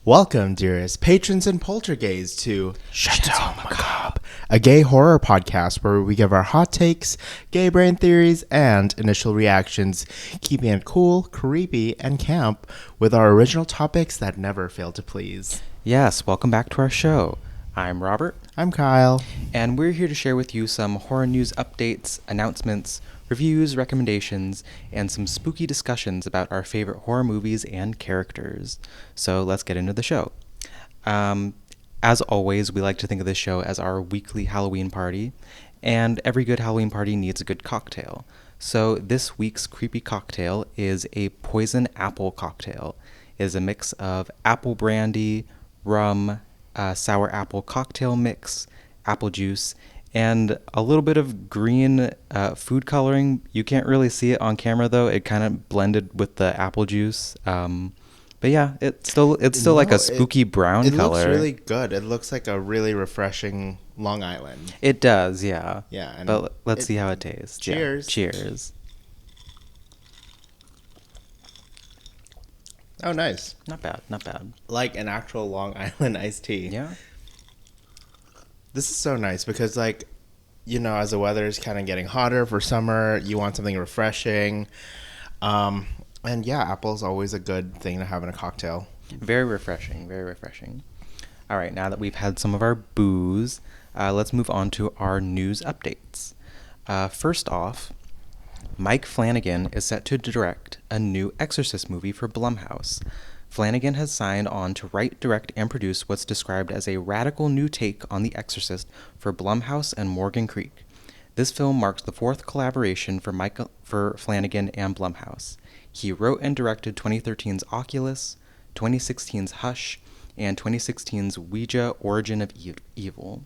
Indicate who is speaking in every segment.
Speaker 1: Welcome, dearest patrons and poltergeists, to Chateau Macabre, a gay horror podcast where we give our hot takes, gay brain theories, and initial reactions, keeping it cool, creepy, and camp with our original topics that never fail to please.
Speaker 2: Yes, welcome back to our show. I'm Robert.
Speaker 1: I'm Kyle.
Speaker 2: And we're here to share with you some horror news updates, announcements, reviews, recommendations, and some spooky discussions about our favorite horror movies and characters. So let's get into the show. As always, we like to think of this show as our weekly Halloween party, and every good Halloween party needs a good cocktail. So this week's creepy cocktail is a poison apple cocktail. It is a mix of apple brandy, rum, sour apple cocktail mix, apple juice, and a little bit of green food coloring. You can't really see it on camera though. It kind of blended with the apple juice. But yeah, it's still like a spooky brown color.
Speaker 1: It looks really good. It looks like a really refreshing Long Island.
Speaker 2: It does, yeah.
Speaker 1: Yeah. And
Speaker 2: but let's see how it tastes.
Speaker 1: Cheers.
Speaker 2: Yeah. Cheers.
Speaker 1: Oh, nice.
Speaker 2: Not bad.
Speaker 1: Like an actual Long Island iced tea.
Speaker 2: Yeah.
Speaker 1: This is so nice because, like, you know, as the weather is kind of getting hotter for summer, you want something refreshing. And yeah, apple's always a good thing to have in a cocktail.
Speaker 2: Very refreshing. All right, now that we've had some of our booze, let's move on to our news updates. First off, Mike Flanagan is set to direct a new Exorcist movie for Blumhouse. Flanagan has signed on to write, direct, and produce what's described as a radical new take on The Exorcist for Blumhouse and Morgan Creek. This film marks the fourth collaboration for Flanagan and Blumhouse. He wrote and directed 2013's Oculus, 2016's Hush, and 2016's Ouija: Origin of Evil.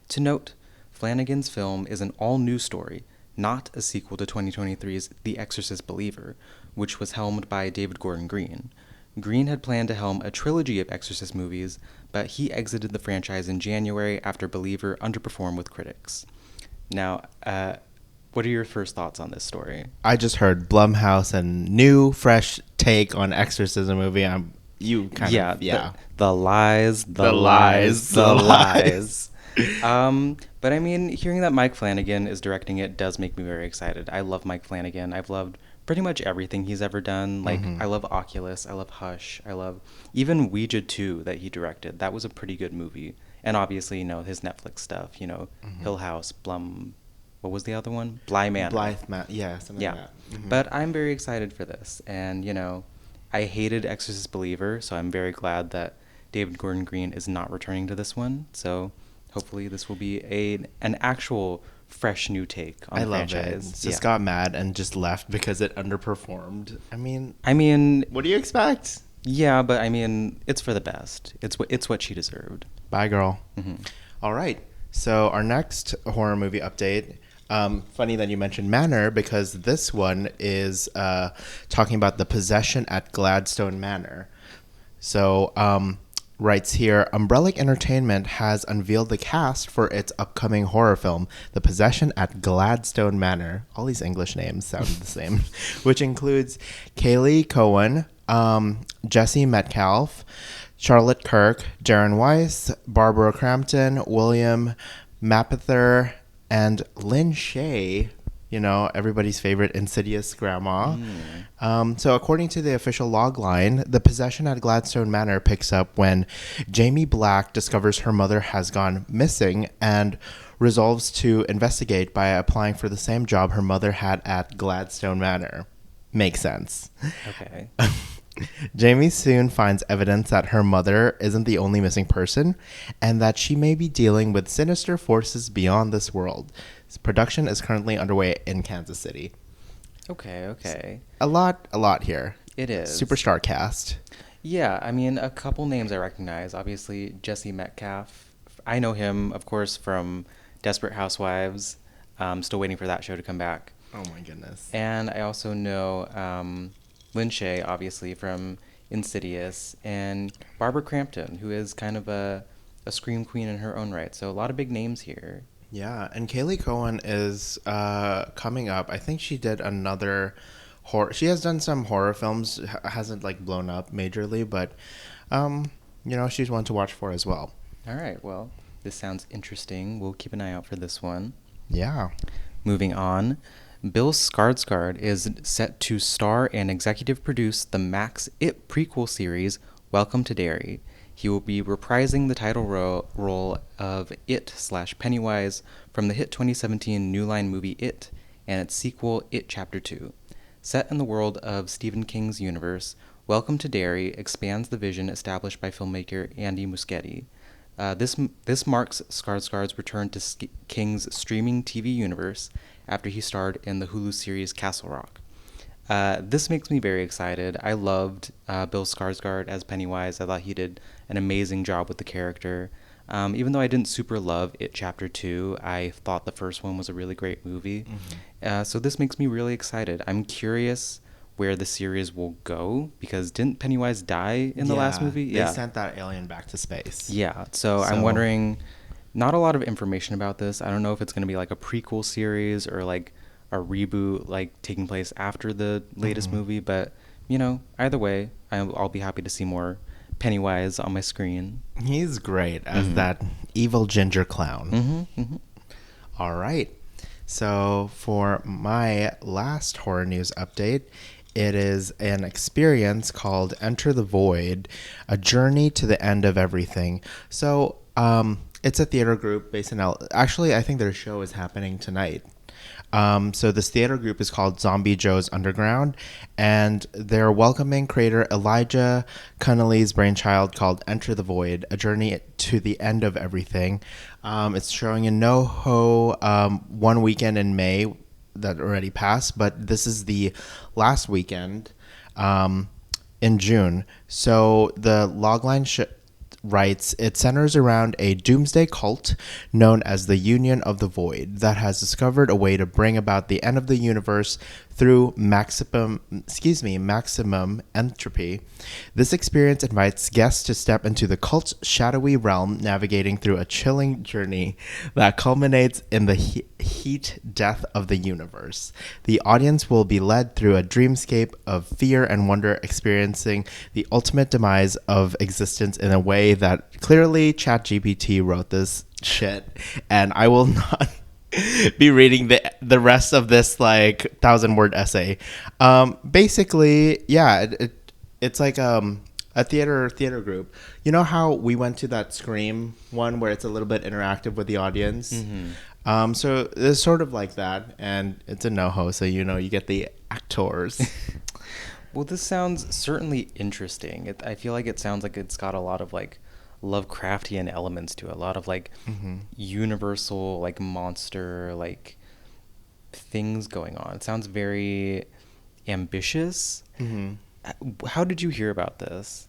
Speaker 2: To note, Flanagan's film is an all-new story, not a sequel to 2023's The Exorcist Believer, which was helmed by David Gordon Green. Green had planned to helm a trilogy of Exorcist movies, but he exited the franchise in January after Believer underperformed with critics. Now, what are your first thoughts on this story?
Speaker 1: I just heard Blumhouse and new, fresh take on Exorcism movie.
Speaker 2: The lies. But I mean, hearing that Mike Flanagan is directing it does make me very excited. I love Mike Flanagan. I've loved pretty much everything he's ever done. Like, I love Oculus. I love Hush. I love even Ouija 2 that he directed. That was a pretty good movie. And obviously, you know, his Netflix stuff, you know, Hill House, what was the other one? Bly Manor.
Speaker 1: Yeah, something like that. Mm-hmm.
Speaker 2: But I'm very excited for this. And, you know, I hated Exorcist Believer, so I'm very glad that David Gordon Green is not returning to this one. So hopefully this will be an actual fresh new take on the franchise.
Speaker 1: I love it. Just got mad and just left because it underperformed. I
Speaker 2: mean,
Speaker 1: what do you expect?
Speaker 2: Yeah, but I mean, it's for the best. It's what she deserved.
Speaker 1: Bye, girl.
Speaker 2: Mm-hmm.
Speaker 1: All right. So our next horror movie update. Funny that you mentioned Manor, because this one is talking about the possession at Gladstone Manor. So writes here, Umbrella Entertainment has unveiled the cast for its upcoming horror film, The Possession at Gladstone Manor. All these English names sound the same. Which includes Kaylee Cohen, Jesse Metcalfe, Charlotte Kirk, Darren Weiss, Barbara Crampton, William Mapother, and Lynn Shay, you know, everybody's favorite Insidious grandma. So according to the official logline, the possession at Gladstone Manor picks up when Jamie Black discovers her mother has gone missing and resolves to investigate by applying for the same job her mother had at Gladstone Manor. Makes sense.
Speaker 2: Okay.
Speaker 1: Jamie soon finds evidence that her mother isn't the only missing person and that she may be dealing with sinister forces beyond this world. Production is currently underway in Kansas City.
Speaker 2: Okay.
Speaker 1: A lot here.
Speaker 2: It is.
Speaker 1: Superstar cast.
Speaker 2: Yeah, I mean, a couple names I recognize. Obviously, Jesse Metcalfe. I know him, of course, from Desperate Housewives. Still waiting for that show to come back.
Speaker 1: Oh, my goodness.
Speaker 2: And I also know Lynn Shay, obviously, from Insidious, and Barbara Crampton, who is kind of a scream queen in her own right. So a lot of big names here.
Speaker 1: Yeah, and Kaylee Cohen is coming up. I think she did another horror. She has done some horror films. Hasn't like blown up majorly, but she's one to watch for as well.
Speaker 2: All right, well, this sounds interesting. We'll keep an eye out for this one.
Speaker 1: Yeah.
Speaker 2: Moving on, Bill Skarsgård is set to star and executive produce the Max It prequel series, Welcome to Derry. He will be reprising the title role of It/Pennywise from the hit 2017 New Line movie It and its sequel, It Chapter 2. Set in the world of Stephen King's universe, Welcome to Derry expands the vision established by filmmaker Andy Muschietti. This marks Skarsgård's return to King's streaming TV universe after he starred in the Hulu series Castle Rock. This makes me very excited. I loved Bill Skarsgård as Pennywise. I thought he did an amazing job with the character. Even though I didn't super love It Chapter 2, I thought the first one was a really great movie. Mm-hmm. So this makes me really excited. I'm curious where the series will go, because didn't Pennywise die in the last movie?
Speaker 1: They sent that alien back to space.
Speaker 2: Yeah, so I'm wondering, not a lot of information about this. I don't know if it's going to be like a prequel series or like a reboot, like taking place after the latest movie, but either way, I'll be happy to see more Pennywise on my screen.
Speaker 1: He's great as that evil ginger clown. All right, so for my last horror news update, it is an experience called Enter the Void, a journey to the end of everything. So it's a theater group based in Actually, I think their show is happening tonight. So this theater group is called Zombie Joe's Underground, and they're welcoming creator Elijah Connolly's brainchild called Enter the Void, a journey to the end of everything. It's showing in NoHo one weekend in May that already passed, but this is the last weekend in June. So the logline writes, it centers around a doomsday cult known as the Union of the Void that has discovered a way to bring about the end of the universe through maximum entropy. This experience invites guests to step into the cult's shadowy realm, navigating through a chilling journey that culminates in the heat death of the universe. The audience will be led through a dreamscape of fear and wonder, experiencing the ultimate demise of existence in a way that clearly ChatGPT wrote this shit, and I will not be reading the rest of this like 1,000-word essay. Basically, yeah, it's like a theater group. You know how we went to that Scream one where it's a little bit interactive with the audience? So it's sort of like that, and it's a NoHo, so you get the actors.
Speaker 2: Well, this sounds certainly interesting. I feel like it sounds like it's got a lot of like Lovecraftian elements to it, a lot of like universal like monster like things going on. It sounds very ambitious. How did you hear about this?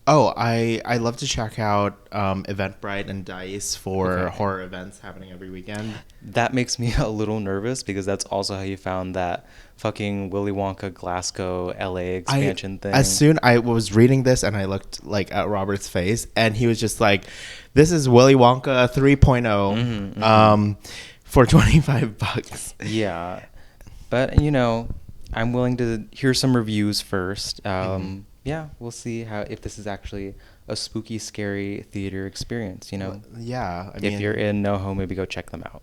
Speaker 1: Oh, I love to check out Eventbrite and Dice for horror events happening every weekend.
Speaker 2: That makes me a little nervous, because that's also how you found that fucking Willy Wonka Glasgow LA expansion thing.
Speaker 1: As soon I was reading this and I looked like at Robert's face, and he was just like, "This is Willy Wonka 3.0 for $25."
Speaker 2: Yeah, but I'm willing to hear some reviews first. Yeah, we'll see if this is actually a spooky, scary theater experience,
Speaker 1: Well, yeah. I mean,
Speaker 2: if you're in NoHo, maybe go check them out.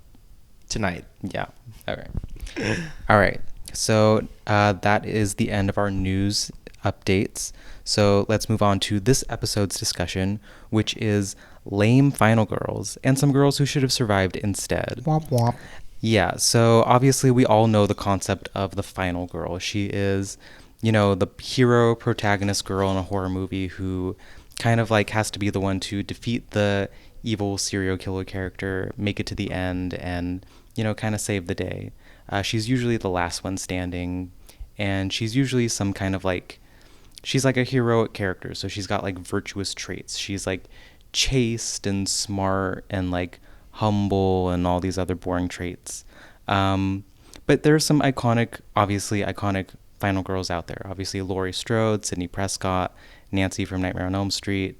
Speaker 1: Tonight.
Speaker 2: Yeah. All right. All right. So that is the end of our news updates. So let's move on to this episode's discussion, which is lame final girls and some girls who should have survived instead.
Speaker 1: Womp womp.
Speaker 2: Yeah. So obviously we all know the concept of the final girl. She is the hero protagonist girl in a horror movie who kind of like has to be the one to defeat the evil serial killer character, make it to the end, and, kind of save the day. She's usually the last one standing, and she's usually some kind of like, she's like a heroic character. So she's got like virtuous traits. She's like chaste and smart and like humble and all these other boring traits. But there's some iconic final girls out there. Obviously, Laurie Strode, Sydney Prescott, Nancy from Nightmare on Elm Street.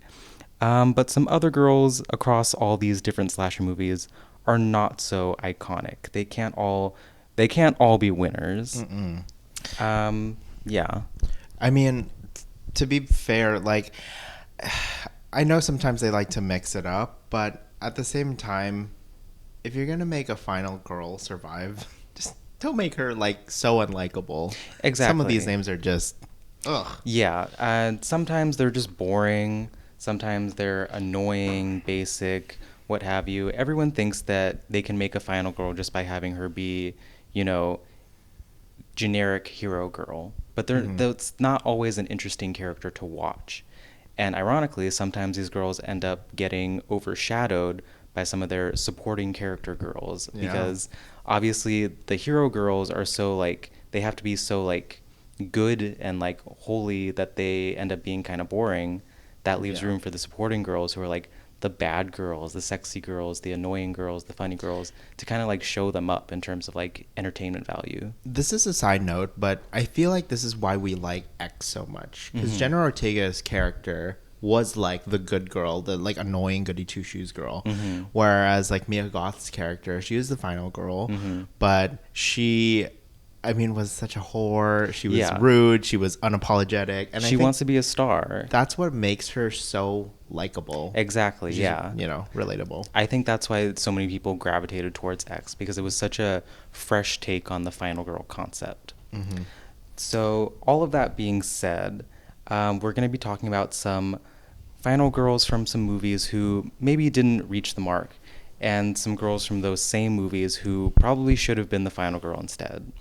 Speaker 2: But some other girls across all these different slasher movies are not so iconic. They can't all be winners. Yeah.
Speaker 1: I mean, to be fair, like, I know sometimes they like to mix it up, but at the same time, if you're gonna make a final girl survive, just don't make her like so unlikable. Some of these
Speaker 2: Exactly.
Speaker 1: names are just ugh.
Speaker 2: Yeah, and sometimes they're just boring. Sometimes they're annoying, basic, what have you. Everyone thinks that they can make a final girl just by having her be, you know, generic hero girl. But that's not always an interesting character to watch. And ironically, sometimes these girls end up getting overshadowed by some of their supporting character girls
Speaker 1: Yeah.
Speaker 2: because obviously the hero girls are so like they have to be so like good and like holy that they end up being kind of boring. That leaves
Speaker 1: Yeah.
Speaker 2: room for the supporting girls who are like the bad girls, the sexy girls, the annoying girls, the funny girls to kind of like show them up in terms of like entertainment value.
Speaker 1: This is a side note, but I feel like this is why we like X so much. Because Jenna Ortega's character was like the good girl, the like annoying goody two shoes girl. Whereas like Mia Goth's character, she was the final girl, but she, I mean, was such a whore. She was
Speaker 2: Yeah.
Speaker 1: rude. She was unapologetic, and I
Speaker 2: She
Speaker 1: think
Speaker 2: wants to be a star.
Speaker 1: that's what makes her so likable.
Speaker 2: Exactly,
Speaker 1: She's,
Speaker 2: yeah.
Speaker 1: you know, relatable.
Speaker 2: I think that's why so many people gravitated towards X because it was such a fresh take on the final girl concept. So, all of that being said, we're going to be talking about some final girls from some movies who maybe didn't reach the mark, and some girls from those same movies who probably should have been the final girl instead.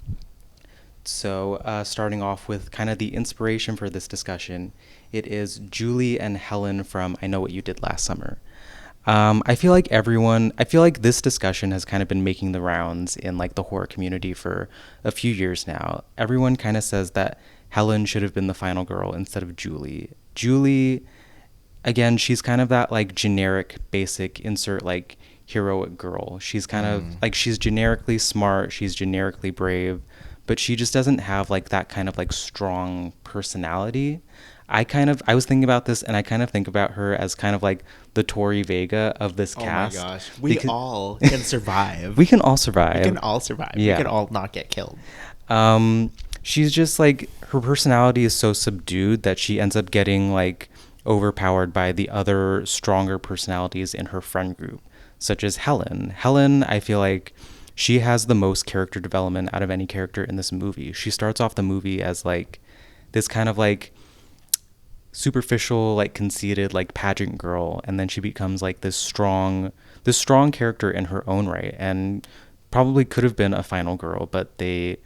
Speaker 2: So, starting off with kind of the inspiration for this discussion, it is Julie and Helen from I Know What You Did Last Summer. I feel like this discussion has kind of been making the rounds in like the horror community for a few years now. Everyone kind of says that Helen should have been the final girl instead of Julie. Julie, again, she's kind of that like generic, basic, insert like heroic girl. She's kind of like she's generically smart, she's generically brave, but she just doesn't have like that kind of like strong personality. I was thinking about this and I kind of think about her as kind of like the Tori Vega of this
Speaker 1: Oh my
Speaker 2: cast.
Speaker 1: gosh, we
Speaker 2: Because-
Speaker 1: all can survive.
Speaker 2: we can all survive.
Speaker 1: We can all survive.
Speaker 2: Yeah.
Speaker 1: We can all not get killed.
Speaker 2: She's just like her personality is so subdued that she ends up getting like overpowered by the other stronger personalities in her friend group, such as Helen. Helen, I feel like she has the most character development out of any character in this movie. She starts off the movie as like this kind of like superficial, like conceited, like pageant girl, and then she becomes like this strong character in her own right, and probably could have been a final girl, but they,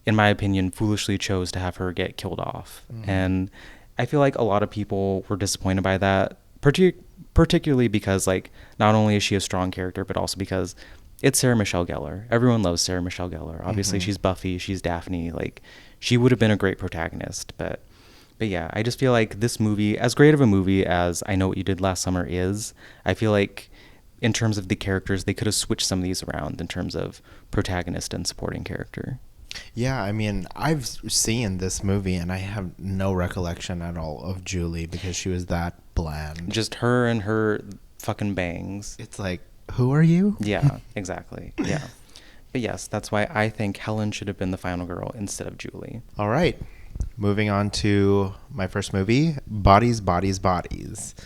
Speaker 2: in my opinion, foolishly chose to have her get killed off. And I feel like a lot of people were disappointed by that, particularly because like not only is she a strong character, but also because it's Sarah Michelle Gellar. Everyone loves Sarah Michelle Gellar. Obviously, she's Buffy, she's Daphne. Like she would have been a great protagonist, but yeah, I just feel like this movie, as great of a movie as I Know What You Did Last Summer is, I feel like in terms of the characters, they could have switched some of these around in terms of protagonist and supporting character.
Speaker 1: Yeah, I mean, I've seen this movie and I have no recollection at all of Julie because she was that bland.
Speaker 2: Just her and her fucking bangs.
Speaker 1: It's like, who are you?
Speaker 2: Yeah, exactly. Yeah. But yes, that's why I think Helen should have been the final girl instead of Julie.
Speaker 1: All right. Moving on to my first movie, Bodies, Bodies, Bodies.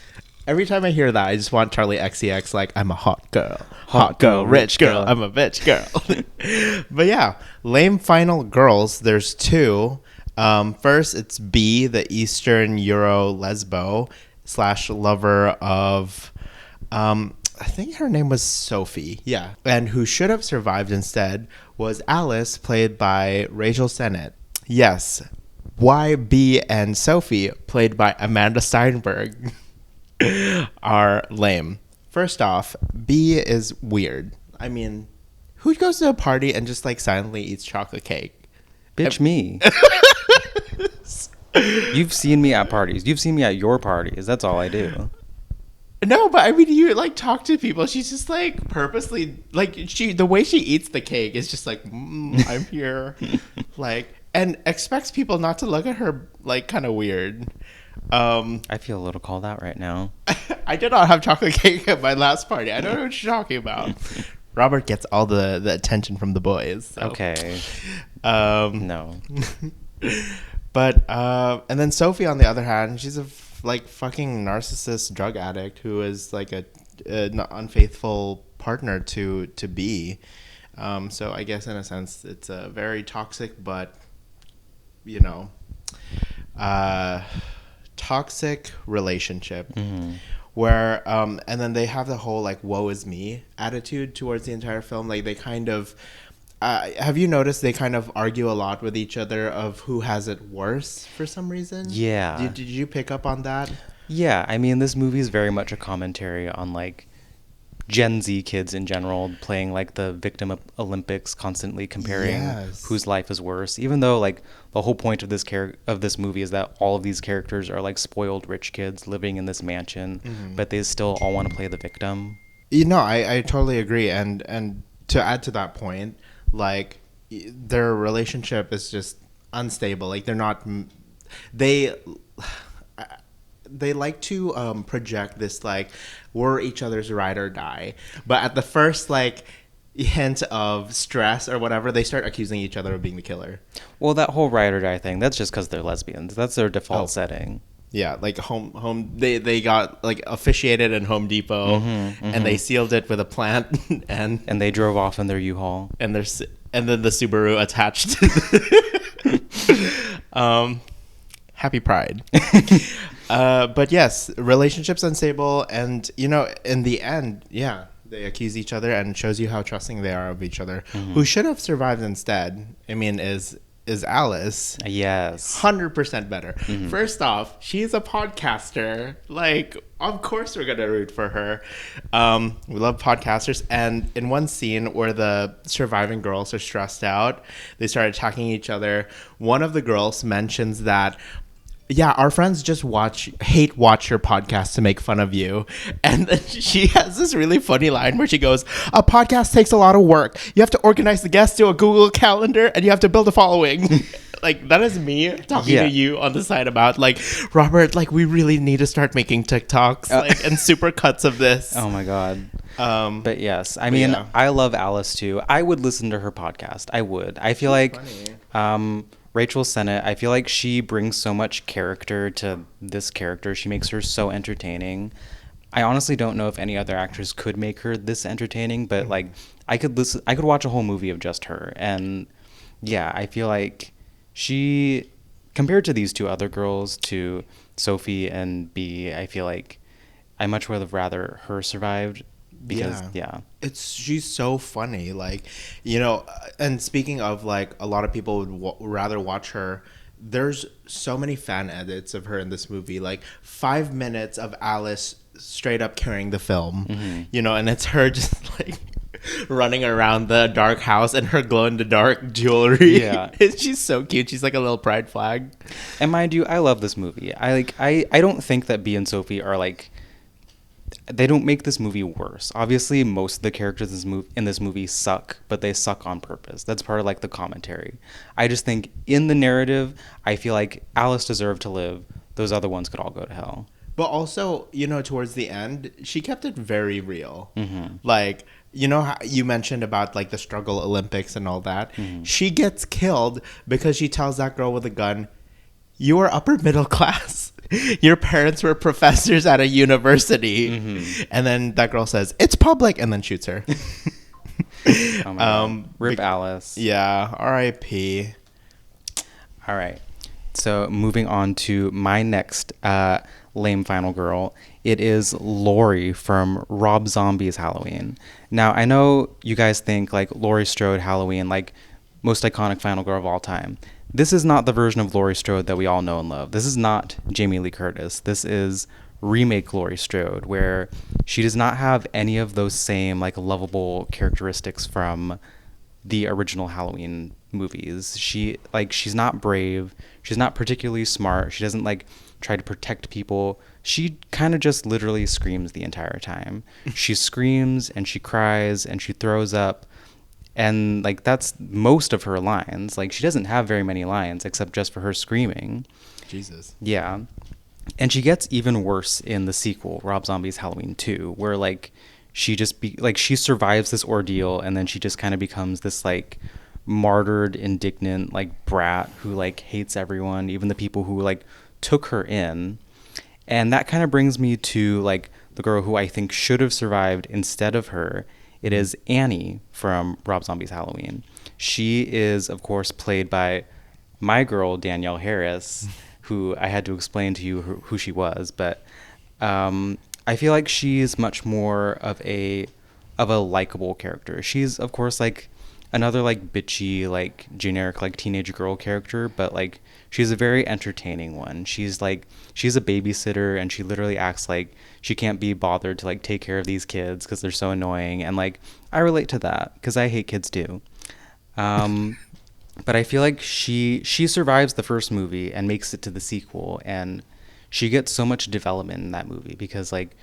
Speaker 1: Every time I hear that, I just want Charlie XCX like, I'm a hot girl. Hot girl, rich girl. I'm a bitch girl. But yeah, lame final girls. There's two. First, it's B, the Eastern Euro lesbo / lover of... I think her name was Sophie. Yeah. And who should have survived instead was Alice, played by Rachel Sennett. Yes. YB and Sophie, played by Amanda Steinberg, are lame. First off, B is weird. I mean, who goes to a party and just like silently eats chocolate cake?
Speaker 2: Bitch me. You've seen me at parties. You've seen me at your parties. That's all I do.
Speaker 1: No, but I mean, you like talk to people. She's just like purposely like the way she eats the cake is just like I'm here, like, and expects people not to look at her like kind of weird.
Speaker 2: I feel a little called out right now.
Speaker 1: I did not have chocolate cake at my last party. I don't know what you're talking about. Robert gets all the attention from the boys. So.
Speaker 2: Okay.
Speaker 1: No.
Speaker 2: No.
Speaker 1: But and then Sophie, on the other hand, she's a like fucking narcissist drug addict who is like an unfaithful partner to be. So I guess in a sense it's a very toxic, but you know, uh, toxic relationship. Where and then they have the whole like woe is me attitude towards the entire film. Like they kind of have you noticed they kind of argue a lot with each other of who has it worse for some reason?
Speaker 2: Yeah.
Speaker 1: Did you pick up on that?
Speaker 2: Yeah, I mean, this movie is very much a commentary on like Gen Z kids in general playing like the victim of Olympics, constantly comparing
Speaker 1: Yes.
Speaker 2: whose life is worse. Even though like the whole point of this movie is that all of these characters are like spoiled rich kids living in this mansion, but they still all want to play the victim.
Speaker 1: You know, I totally agree. And to add to that point, like their relationship is just unstable. Like they're not they they like to project this like we're each other's ride or die, but at the first like hint of stress or whatever, they start accusing each other of being the killer.
Speaker 2: Well, that whole ride or die thing, that's just because they're lesbians. That's their default
Speaker 1: Oh.
Speaker 2: setting.
Speaker 1: Yeah, like home they got like officiated in Home Depot, and they sealed it with a plant and
Speaker 2: they drove off in their U-Haul.
Speaker 1: and there's and then the Subaru attached. Happy Pride. But yes, relationships unstable, and you know, in the end, yeah, they accuse each other, and shows you how trusting they are of each other. Who should have survived instead, I mean, is Alice.
Speaker 2: Yes.
Speaker 1: 100% better. First off, she's a podcaster. Like, of course we're gonna root for her. We love podcasters. And in one scene where the surviving girls are stressed out, they start attacking each other. One of the girls mentions that, yeah, our friends just hate watch your podcast to make fun of you. And then she has this really funny line where she goes, a podcast takes a lot of work. You have to organize the guests to a Google Calendar, and you have to build a following. Like, that is me talking to you on the side about, like, Robert, like, we really need to start making TikToks, like, and super cuts of this.
Speaker 2: Oh my God. But yes, I mean,
Speaker 1: yeah.
Speaker 2: I love Alice too. I would listen to her podcast. I would. I feel like Rachel Sennett, I feel like she brings so much character to this character. She makes her so entertaining. I honestly don't know if any other actress could make her this entertaining, but like I could watch a whole movie of just her. And yeah, I feel like she, compared to these two other girls, to Sophie and B, I feel like I much would have rather her survived. Because
Speaker 1: she's so funny, like, you know. And speaking of, like, a lot of people would rather watch her, there's so many fan edits of her in this movie, like 5 minutes of Alice straight up carrying the film, you know, and it's her just like running around the dark house and her glow in the dark jewelry. She's so cute. She's like a little pride flag.
Speaker 2: And mind you, I love this movie. I don't think that B and Sophie are like, they don't make this movie worse. Obviously, most of the characters in this movie suck, but they suck on purpose. That's part of like the commentary. I just think in the narrative, I feel like Alice deserved to live. Those other ones could all go to hell.
Speaker 1: But also, you know, towards the end, she kept it very real. Like, you know how you mentioned about like the struggle Olympics and all that. She gets killed because she tells that girl with a gun, you are upper middle class. Your parents were professors at a university. And then that girl says, it's public, and then shoots her.
Speaker 2: Oh my God. Rip Alice.
Speaker 1: Yeah, R.I.P.
Speaker 2: All right. So moving on to my next lame final girl. It is Laurie from Rob Zombie's Halloween. Now, I know you guys think like Laurie Strode Halloween, like most iconic final girl of all time. This is not the version of Laurie Strode that we all know and love. This is not Jamie Lee Curtis. This is remake Laurie Strode, where she does not have any of those same like lovable characteristics from the original Halloween movies. She's not brave. She's not particularly smart. She doesn't like try to protect people. She kind of just literally screams the entire time. She screams and she cries and she throws up. And like that's most of her lines. Like she doesn't have very many lines except just for her screaming.
Speaker 1: Jesus.
Speaker 2: Yeah. And she gets even worse in the sequel, Rob Zombie's Halloween 2, where like she just she survives this ordeal and then she just kind of becomes this like martyred, indignant like brat who like hates everyone, even the people who like took her in. And that kind of brings me to like the girl who I think should have survived instead of her. It is Annie from Rob Zombie's Halloween. She is, of course, played by my girl, Danielle Harris, who I had to explain to you who she was. But I feel like she's much more of a likable character. She's, of course, like another like bitchy, like generic, like teenage girl character, but like she's a very entertaining one. She's a babysitter, and she literally acts like she can't be bothered to like take care of these kids because they're so annoying. And like I relate to that because I hate kids too. But I feel like she survives the first movie and makes it to the sequel, and she gets so much development in that movie because like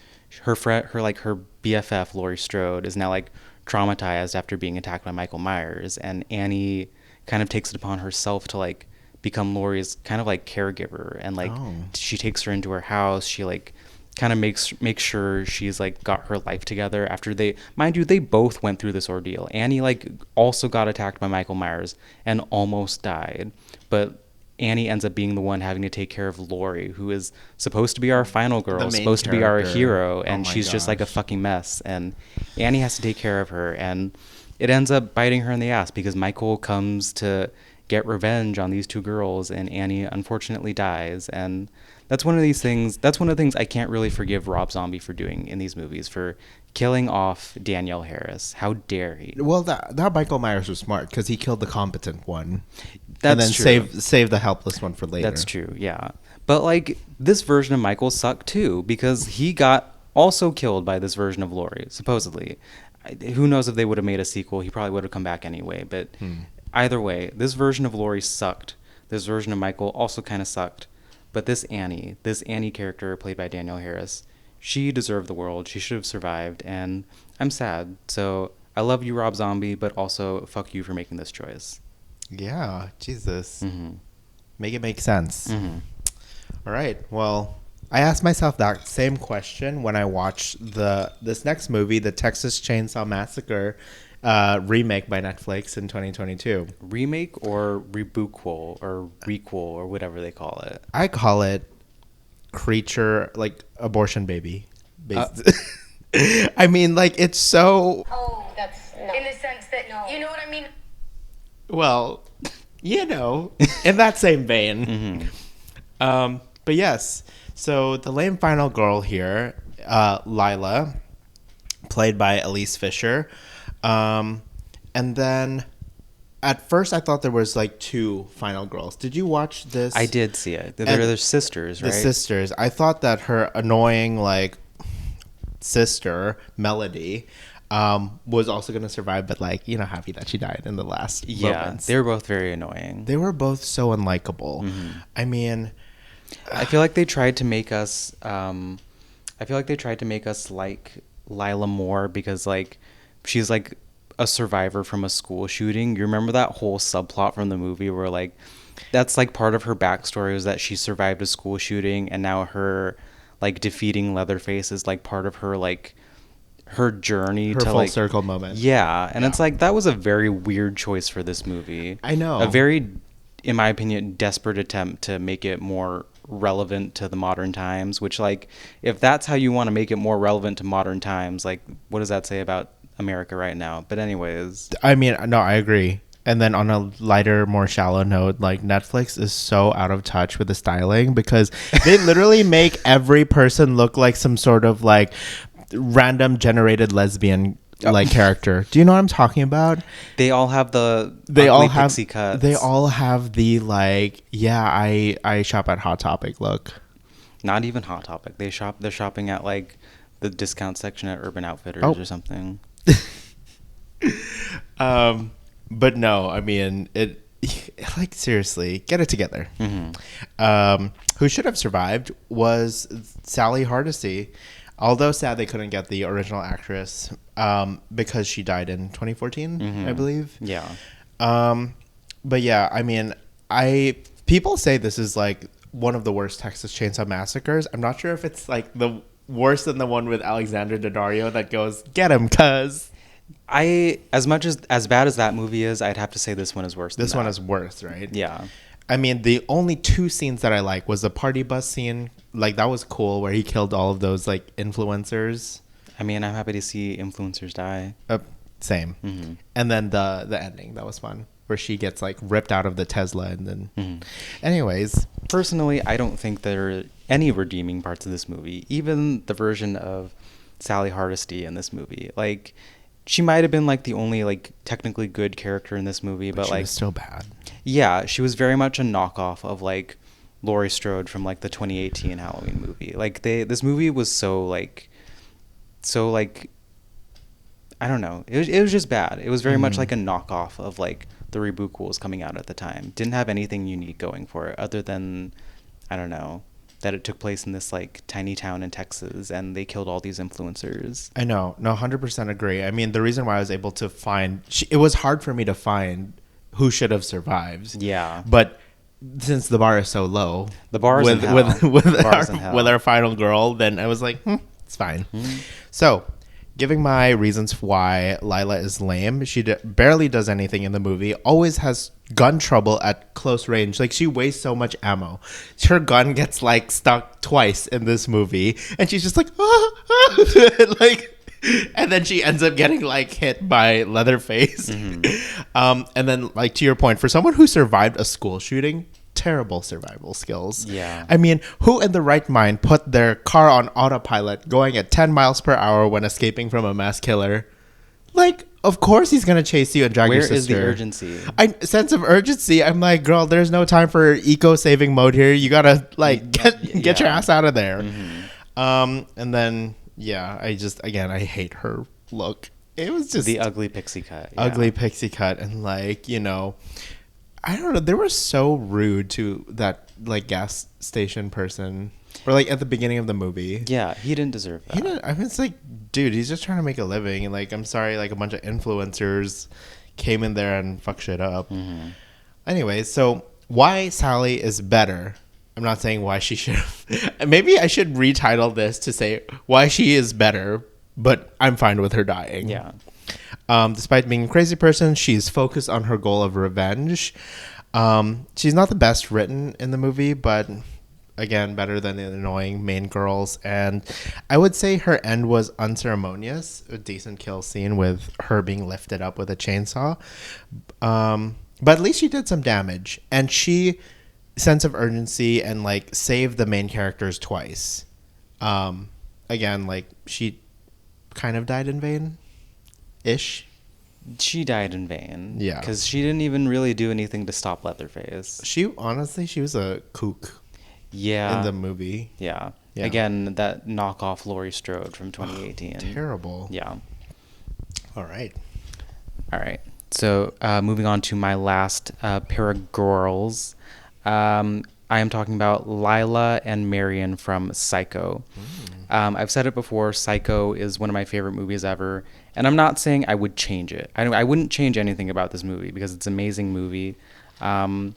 Speaker 2: her BFF Laurie Strode is now like traumatized after being attacked by Michael Myers, and Annie kind of takes it upon herself to like become Laurie's kind of like caregiver, and like she takes her into her house. She like kind of makes sure she's like got her life together after they both went through this ordeal. Annie like also got attacked by Michael Myers and almost died, but Annie ends up being the one having to take care of Laurie, who is supposed to be our final girl, supposed to be our hero, and she's just like a fucking mess. And Annie has to take care of her, and it ends up biting her in the ass because Michael comes to get revenge on these two girls, and Annie unfortunately dies. And that's one of the things I can't really forgive Rob Zombie for doing in these movies, for killing off Danielle Harris. How dare he?
Speaker 1: Well, that Michael Myers was smart because he killed the competent one.
Speaker 2: That's
Speaker 1: and then
Speaker 2: true.
Speaker 1: save the helpless one for later.
Speaker 2: That's true, yeah. But like this version of Michael sucked too because he got also killed by this version of Laurie, supposedly. Who knows if they would have made a sequel? He probably would have come back anyway. But either way, this version of Laurie sucked. This version of Michael also kind of sucked. But this Annie character played by Danielle Harris, she deserved the world. She should have survived, and I'm sad. So I love you, Rob Zombie, but also fuck you for making this choice.
Speaker 1: Yeah, Jesus. Make it make sense. All right. Well, I asked myself that same question when I watched this next movie, the Texas Chainsaw Massacre remake by Netflix in 2022.
Speaker 2: Remake or rebootquel or requel or whatever they call it?
Speaker 1: I call it creature, like abortion baby. I mean, like, it's so...
Speaker 3: Oh, that's... No. In the sense that... No. You know what I mean?
Speaker 1: Well, you know, in that same vein. But yes, so the lame final girl here, Lila, played by Elise Fisher. And then at first I thought there was like two final girls. Did you watch this?
Speaker 2: I did see it. They're sisters, right?
Speaker 1: The sisters. I thought that her annoying like sister, Melody, was also going to survive, but like, you know, happy that she died in the last moments.
Speaker 2: They were both very annoying.
Speaker 1: They were both so unlikable. I mean,
Speaker 2: I feel like they tried to make us like Lila more because like she's like a survivor from a school shooting. You remember that whole subplot from the movie where like that's like part of her backstory was that she survived a school shooting, and now her like defeating Leatherface is like part of her like her journey
Speaker 1: her
Speaker 2: to
Speaker 1: full
Speaker 2: like
Speaker 1: circle moment.
Speaker 2: Yeah, and it's like that was a very weird choice for this movie.
Speaker 1: I know.
Speaker 2: A very, in my opinion, desperate attempt to make it more relevant to the modern times, which like if that's how you want to make it more relevant to modern times, like what does that say about America right now? But anyways,
Speaker 1: I mean, no, I agree. And then on a lighter, more shallow note, like Netflix is so out of touch with the styling because they literally make every person look like some sort of like random generated lesbian like character. Do you know what I'm talking about?
Speaker 2: They all have pixie cuts.
Speaker 1: They all have the like, yeah, I shop at Hot Topic look.
Speaker 2: Not even Hot Topic. They're shopping at like the discount section at Urban Outfitters or something.
Speaker 1: But no, I mean it. Like seriously, get it together. Who should have survived was Sally Hardesty. Although sad they couldn't get the original actress because she died in 2014, I believe.
Speaker 2: Yeah.
Speaker 1: But yeah, I mean, people say this is like one of the worst Texas Chainsaw Massacres. I'm not sure if it's like the worse than the one with Alexander Daddario that goes, get him, cuz.
Speaker 2: As bad as that movie is, I'd have to say this one is worse.
Speaker 1: This one is worse, right?
Speaker 2: Yeah.
Speaker 1: I mean, the only two scenes that I like was the party bus scene. Like, that was cool, where he killed all of those, like, influencers.
Speaker 2: I mean, I'm happy to see influencers die.
Speaker 1: Same.
Speaker 2: Mm-hmm.
Speaker 1: And then the ending, that was fun, where she gets, like, ripped out of the Tesla and then...
Speaker 2: Mm-hmm.
Speaker 1: Anyways.
Speaker 2: Personally, I don't think there are any redeeming parts of this movie. Even the version of Sally Hardesty in this movie. Like, she might have been, like, the only, like, technically good character in this movie, but
Speaker 1: she
Speaker 2: like...
Speaker 1: was still bad.
Speaker 2: Yeah, she was very much a knockoff of, like, Laurie Strode from, like, the 2018 Halloween movie. Like, this movie was so, like, I don't know. It was just bad. It was very much like a knockoff of, like, the Rebookuls coming out at the time. Didn't have anything unique going for it other than, I don't know, that it took place in this, like, tiny town in Texas and they killed all these influencers.
Speaker 1: I know. No, 100% agree. I mean, the reason why I was able to find... it was hard for me to find who should have survived.
Speaker 2: Yeah.
Speaker 1: But since the bar is so low...
Speaker 2: The bar is in hell.
Speaker 1: With our final girl, then I was like, it's fine. Mm-hmm. So... giving my reasons why Lila is lame, she barely does anything in the movie, always has gun trouble at close range. Like, she wastes so much ammo. Her gun gets, like, stuck twice in this movie, and she's just like, like, and then she ends up getting, like, hit by Leatherface. Mm-hmm. And then, like, to your point, for someone who survived a school shooting, terrible survival skills.
Speaker 2: Yeah.
Speaker 1: I mean, who in the right mind put their car on autopilot going at 10 miles per hour when escaping from a mass killer? Like, of course he's going to chase you and drag your sister.
Speaker 2: Where is the urgency?
Speaker 1: Sense of urgency. I'm like, girl, there's no time for eco-saving mode here. You got to, like, get your ass out of there. Mm-hmm. And then, yeah, I hate her look. It was just...
Speaker 2: the ugly pixie cut.
Speaker 1: Yeah. Ugly pixie cut. And, like, you know... I don't know. They were so rude to that, like, gas station person, or, like, at the beginning of the movie.
Speaker 2: Yeah, he didn't deserve that.
Speaker 1: I mean, it's like, dude, he's just trying to make a living, and, like, I'm sorry, like, a bunch of influencers came in there and fucked shit up. Mm-hmm. Anyway, so why Sally is better? I'm not saying why she should have. Maybe I should retitle this to say why she is better, but I'm fine with her dying.
Speaker 2: Yeah.
Speaker 1: Despite being a crazy person, she's focused on her goal of revenge. She's not the best written in the movie, but again, better than the annoying main girls. And I would say her end was unceremonious. A decent kill scene with her being lifted up with a chainsaw. But at least she did some damage. And she, sense of urgency and, like, saved the main characters twice. Again, like, she kind of died in vain. Ish.
Speaker 2: She died in vain.
Speaker 1: Yeah.
Speaker 2: Because she didn't even really do anything to stop Leatherface.
Speaker 1: She was a kook.
Speaker 2: Yeah.
Speaker 1: In the movie.
Speaker 2: Yeah. Again, that knockoff Laurie Strode from 2018.
Speaker 1: Terrible.
Speaker 2: Yeah.
Speaker 1: All right.
Speaker 2: So, moving on to my last pair of girls. I am talking about Lila and Marion from Psycho. I've said it before, Psycho is one of my favorite movies ever. And I'm not saying I would change it. I wouldn't change anything about this movie because it's an amazing movie. I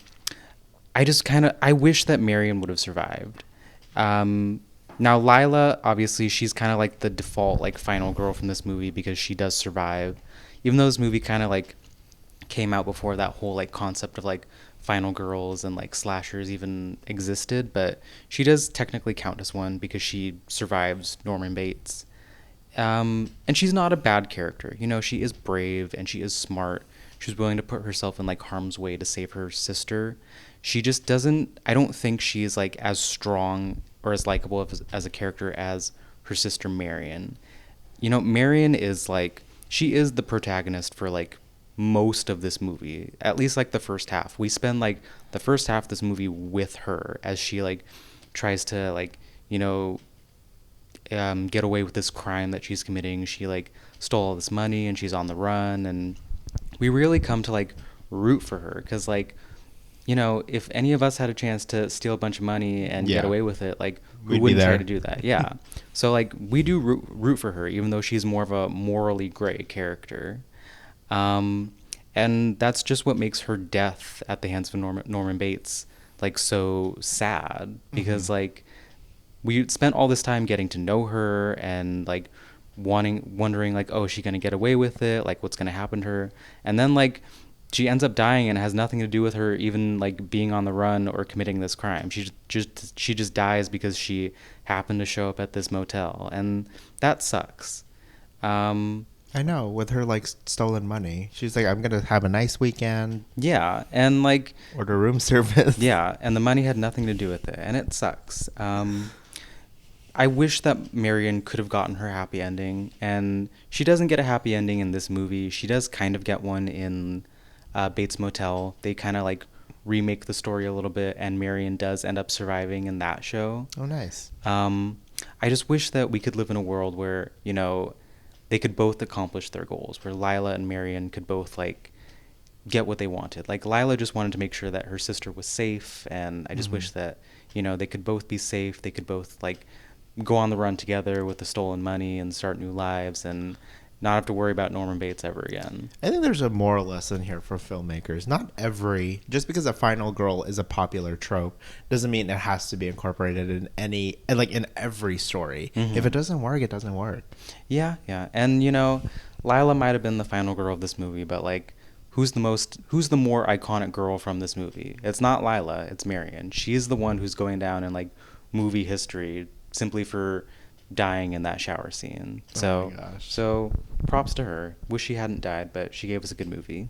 Speaker 2: wish that Marion would have survived. Now, Lila, obviously, she's kind of like the default, like, final girl from this movie because she does survive. Even though this movie kind of, like, came out before that whole, like, concept of, like, final girls and, like, slashers even existed. But she does technically count as one because she survives Norman Bates. And she's not a bad character. You know, she is brave and she is smart. She's willing to put herself in, like, harm's way to save her sister. She just doesn't... I don't think she's, like, as strong or as likable as a character as her sister Marion. You know, Marion is, like... She is the protagonist for, like, most of this movie. At least, like, the first half. We spend, like, the first half of this movie with her as she, like, tries to, like, you know... get away with this crime that she's committing. She, like, stole all this money and she's on the run, and we really come to, like, root for her because, like, you know, if any of us had a chance to steal a bunch of money and get away with it, like, we wouldn't try to do that. Yeah. So, like, we do root for her, even though she's more of a morally gray character. And that's just what makes her death at the hands of Norman Bates, like, so sad because, like, we spent all this time getting to know her and, like, wondering, like, oh, is she going to get away with it? Like, what's going to happen to her? And then, like, she ends up dying, and it has nothing to do with her even like being on the run or committing this crime. She just dies because she happened to show up at this motel, and that sucks.
Speaker 1: I know, with her like stolen money. She's like, I'm gonna have a nice weekend.
Speaker 2: Yeah, and like
Speaker 1: order room service.
Speaker 2: Yeah, and the money had nothing to do with it, and it sucks. I wish that Marion could have gotten her happy ending, and she doesn't get a happy ending in this movie. She does kind of get one in Bates Motel. They kind of like remake the story a little bit, and Marion does end up surviving in that show.
Speaker 1: Oh, nice.
Speaker 2: I just wish that we could live in a world where, you know, they could both accomplish their goals, where Lila and Marion could both like get what they wanted. Like Lila just wanted to make sure that her sister was safe, and I just wish that, you know, they could both be safe. They could both like go on the run together with the stolen money and start new lives and not have to worry about Norman Bates ever again.
Speaker 1: I think there's a moral lesson here for filmmakers. Just because a final girl is a popular trope doesn't mean it has to be incorporated in in every story. If it doesn't work, it doesn't work.
Speaker 2: Yeah. And, you know, Lila might have been the final girl of this movie, but like, who's the more iconic girl from this movie? It's not Lila, it's Marion. She's the one who's going down in like movie history simply for dying in that shower scene.
Speaker 1: Oh my gosh.
Speaker 2: So props to her. Wish she hadn't died, but she gave us a good movie.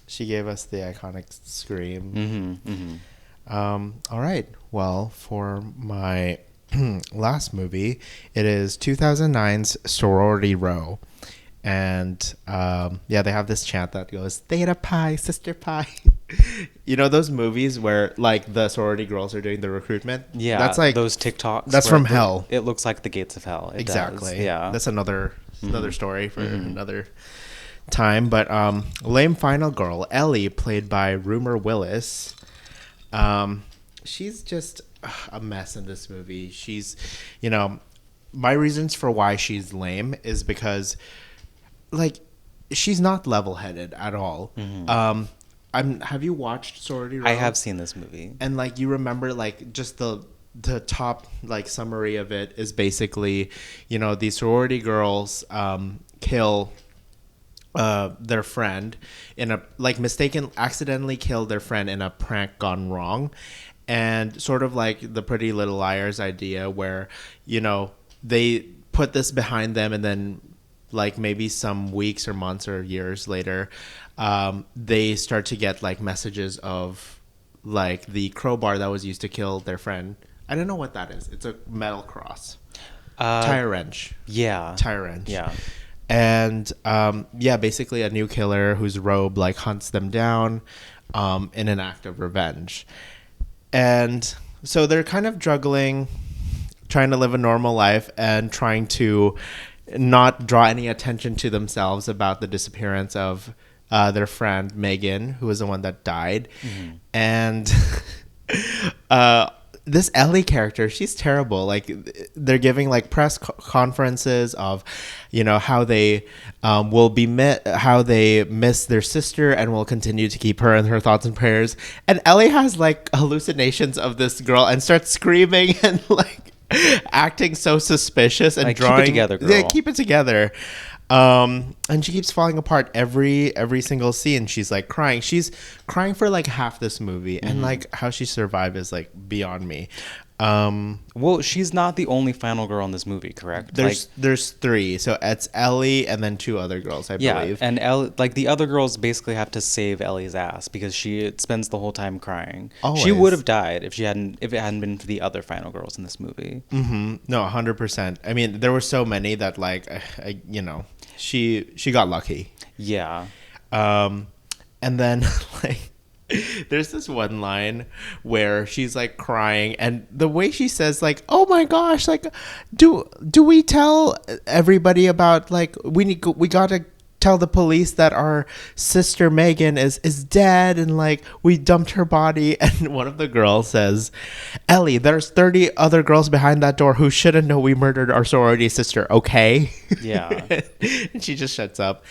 Speaker 1: She gave us the iconic scream. All right. Well, for my last movie, it is 2009's Sorority Row. And they have this chant that goes, Theta Pi, Sister Pi. You know those movies where like the sorority girls are doing the recruitment?
Speaker 2: Yeah,
Speaker 1: that's like
Speaker 2: those TikToks.
Speaker 1: That's from hell.
Speaker 2: It looks like the gates of hell. It
Speaker 1: exactly.
Speaker 2: does. Yeah,
Speaker 1: that's another story for another time. But lame final girl Ellie, played by Rumor Willis. She's just a mess in this movie. She's, you know, my reasons for why she's lame is because, like, she's not level-headed at all. Have you watched Sorority Row?
Speaker 2: I have seen this movie. And
Speaker 1: like, you remember like just the top like summary of it is basically, you know, these sorority girls kill their friend in a like accidentally kill their friend in a prank gone wrong, and sort of like the Pretty Little Liars idea where, you know, they put this behind them, and then like maybe some weeks or months or years later, they start to get like messages of like the crowbar that was used to kill their friend. I don't know what that is. It's a metal cross. Tire wrench.
Speaker 2: Yeah.
Speaker 1: Tire wrench.
Speaker 2: Yeah.
Speaker 1: And basically a new killer whose robe like hunts them down in an act of revenge. And so they're kind of juggling, trying to live a normal life and trying to not draw any attention to themselves about the disappearance of their friend Megan, who was the one that died. And this Ellie character, she's terrible. Like, they're giving like press conferences of, you know, how they how they miss their sister and will continue to keep her in her thoughts and prayers. And Ellie has like hallucinations of this girl and starts screaming and like acting so suspicious and
Speaker 2: like,
Speaker 1: drawing.
Speaker 2: Keep it together, girl.
Speaker 1: Yeah, keep it together. And she keeps falling apart every single scene. She's like crying. She's crying for like half this movie, and like how she survived is like beyond me.
Speaker 2: Well, she's not the only final girl in this movie, correct?
Speaker 1: There's three, so it's Ellie and then two other girls, I believe.
Speaker 2: And Ellie, like the other girls basically have to save Ellie's ass because she spends the whole time crying.
Speaker 1: Always.
Speaker 2: She would have died if it hadn't been for the other final girls in this movie.
Speaker 1: No, 100%. I mean, there were so many that like, you know, she got lucky.
Speaker 2: Yeah.
Speaker 1: And then like, there's this one line where she's like crying, and the way she says like, "Oh my gosh, like, do we tell everybody about like we gotta tell the police that our sister Megan is dead, and like we dumped her body." And one of the girls says, "Ellie, there's 30 other girls behind that door who shouldn't know we murdered our sorority sister, okay?"
Speaker 2: Yeah.
Speaker 1: And she just shuts up.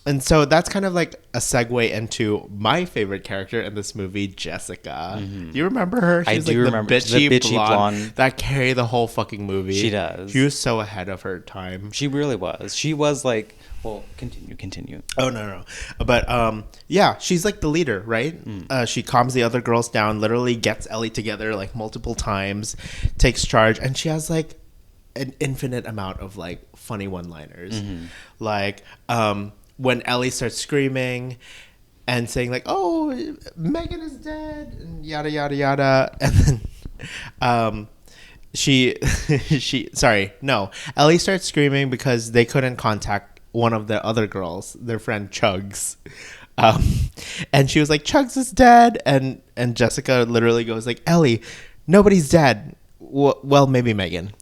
Speaker 1: And so that's kind of like a segue into my favorite character in this movie, Jessica. Do you remember her?
Speaker 2: I do remember.
Speaker 1: The bitchy blonde
Speaker 2: blonde
Speaker 1: that carried the whole fucking movie.
Speaker 2: She does.
Speaker 1: She was so ahead of her time.
Speaker 2: She really was. She was like Well, continue.
Speaker 1: Oh, no. But yeah, she's like the leader, right? She calms the other girls down, literally gets Ellie together like multiple times, takes charge, and she has like an infinite amount of like funny one-liners. Like when Ellie starts screaming and saying like, "Oh, Megan is dead," and yada yada yada, and then Ellie starts screaming because they couldn't contact one of the other girls, their friend Chugs. And she was like, "Chugs is dead," and Jessica literally goes like, "Ellie, nobody's dead. Well, maybe Megan."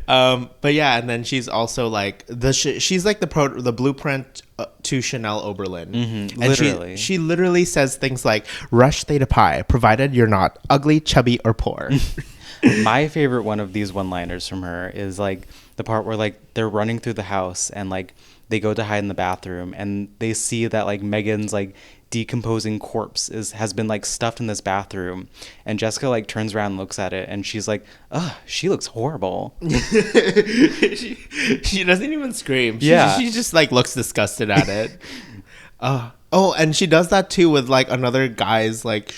Speaker 1: But yeah, and then she's also like she's like the blueprint to Chanel Oberlin. And
Speaker 2: literally.
Speaker 1: she literally says things like, "Rush theta pi, provided you're not ugly, chubby, or poor."
Speaker 2: My favorite one of these one-liners from her is like the part where like they're running through the house and like they go to hide in the bathroom and they see that like Megan's like decomposing corpse has been like stuffed in this bathroom, and Jessica like turns around and looks at it and she's like, "Ugh, she looks horrible."
Speaker 1: she doesn't even scream.
Speaker 2: Yeah.
Speaker 1: She just like looks disgusted at it. Oh, and she does that too with like another guy's like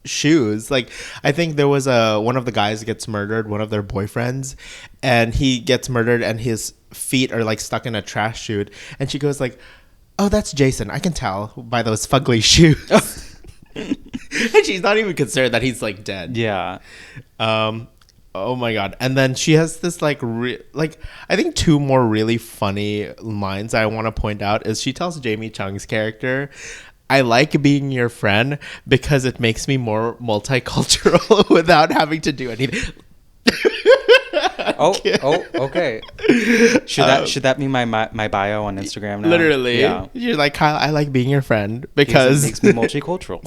Speaker 1: shoes. Like I think there was one of the guys gets murdered, one of their boyfriends, and he gets murdered and his feet are like stuck in a trash chute, and she goes like, "Oh, that's Jason. I can tell by those fugly shoes." And she's not even concerned that he's like dead.
Speaker 2: Yeah.
Speaker 1: Oh my god. And then she has this like I think two more really funny lines I want to point out is she tells Jamie Chung's character, "I like being your friend because it makes me more multicultural without having to do anything."
Speaker 2: Okay. Should that be my bio on Instagram now?
Speaker 1: Literally.
Speaker 2: Yeah.
Speaker 1: You're like, "Kyle, I like being your friend because
Speaker 2: it makes me multicultural."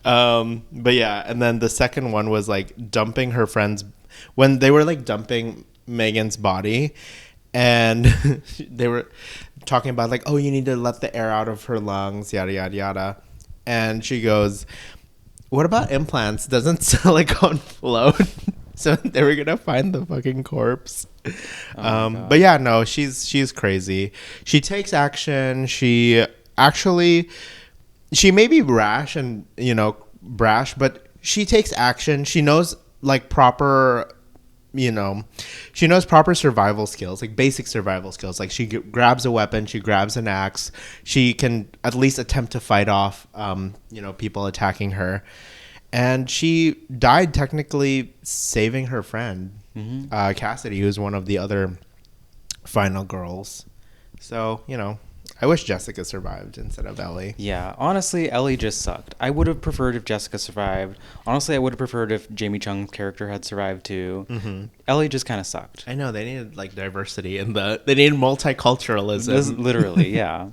Speaker 1: But yeah, and then the second one was like dumping her friends when they were like dumping Megan's body, and they were talking about like, "Oh, you need to let the air out of her lungs, yada yada yada," and she goes, "What about implants? Doesn't silicone float?" So they were gonna find the fucking corpse. But yeah, no, she's crazy. She takes action. She may be rash and brash, but she takes action. She knows like proper survival skills, like basic survival skills. Like she grabs a weapon, she grabs an axe, she can at least attempt to fight off people attacking her. And she died technically saving her friend, Cassidy, who's one of the other final girls. So, I wish Jessica survived instead of Ellie.
Speaker 2: Yeah, honestly, Ellie just sucked. I would have preferred if Jessica survived. Honestly, I would have preferred if Jamie Chung's character had survived too. Ellie just kind of sucked.
Speaker 1: I know, they needed like diversity they needed multiculturalism.
Speaker 2: Literally, yeah.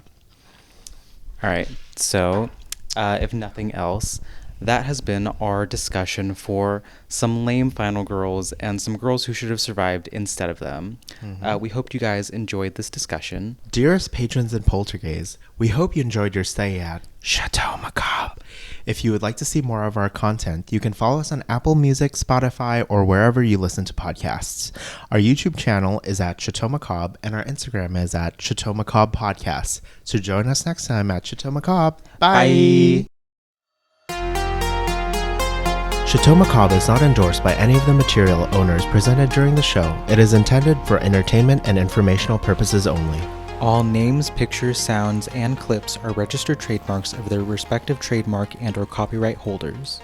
Speaker 2: All right, so if nothing else, that has been our discussion for some lame final girls and some girls who should have survived instead of them. We hope you guys enjoyed this discussion.
Speaker 1: Dearest patrons and poltergeists, we hope you enjoyed your stay at Chateau Macabre. If you would like to see more of our content, you can follow us on Apple Music, Spotify, or wherever you listen to podcasts. Our YouTube channel is at Chateau Macabre, and our Instagram is at Chateau Macabre Podcast. So join us next time at Chateau Macabre. Bye! Chateau Macabre is not endorsed by any of the material owners presented during the show. It is intended for entertainment and informational purposes only.
Speaker 2: All names, pictures, sounds, and clips are registered trademarks of their respective trademark and/or copyright holders.